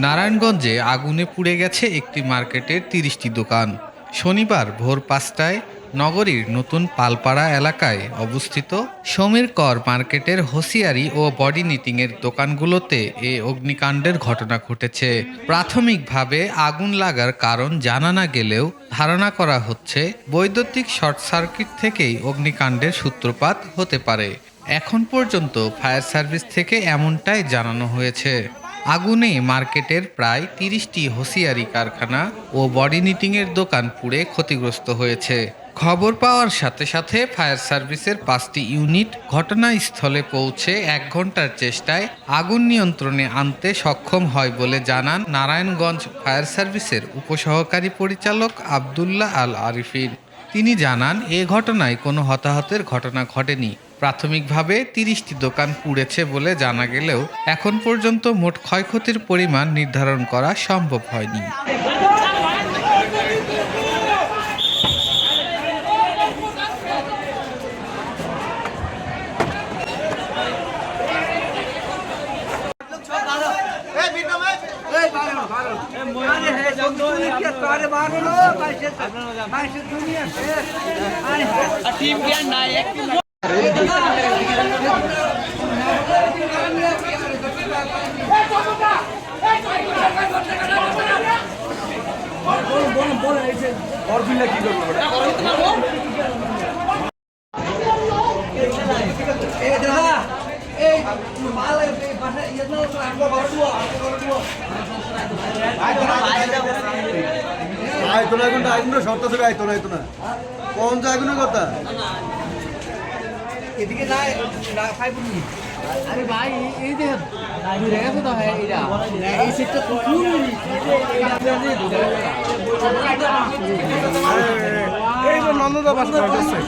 নারায়ণগঞ্জে আগুনে পুড়ে গেছে একটি মার্কেটের ৩০টি দোকান। শনিবার ভোর ৫টায় নগরীর নতুন পালপাড়া এলাকায় অবস্থিত সমীর কর মার্কেটের হোসিয়ারি ও বডি নিটিংয়ের দোকানগুলোতে এ অগ্নিকাণ্ডের ঘটনা ঘটেছে। প্রাথমিকভাবে আগুন লাগার কারণ জানা না গেলেও ধারণা করা হচ্ছে বৈদ্যুতিক শর্ট সার্কিট থেকেই অগ্নিকাণ্ডের সূত্রপাত হতে পারে। এখন পর্যন্ত ফায়ার সার্ভিস থেকে এমনটাই জানানো হয়েছে। আগুনে মার্কেটের প্রায় ৩০টি হোসিয়ারি কারখানা ও বডি নিটিংয়ের দোকান পুড়ে ক্ষতিগ্রস্ত হয়েছে। খবর পাওয়ার সাথে সাথে ফায়ার সার্ভিসের ৫টি ইউনিট ঘটনাস্থলে পৌঁছে ১ ঘন্টার চেষ্টায় আগুন নিয়ন্ত্রণে আনতে সক্ষম হয় বলে জানান নারায়ণগঞ্জ ফায়ার সার্ভিসের উপসহকারী পরিচালক আবদুল্লাহ আল আরিফিন। তিনি জানান, এ ঘটনায় কোনো হতাহতের ঘটনা ঘটেনি। প্রাথমিকভাবে ৩০টি দোকান পুড়েছে বলে জানা গেলেও এখন পর্যন্ত মোট ক্ষয়ক্ষতির পরিমাণ নির্ধারণ করা সম্ভব হয়নি। আরে ভাই এই দেখেন ঘুরে গেছে তো হ্যাঁ এইটা এই সিটটা তো এই নন্দদা বাস করতেছে।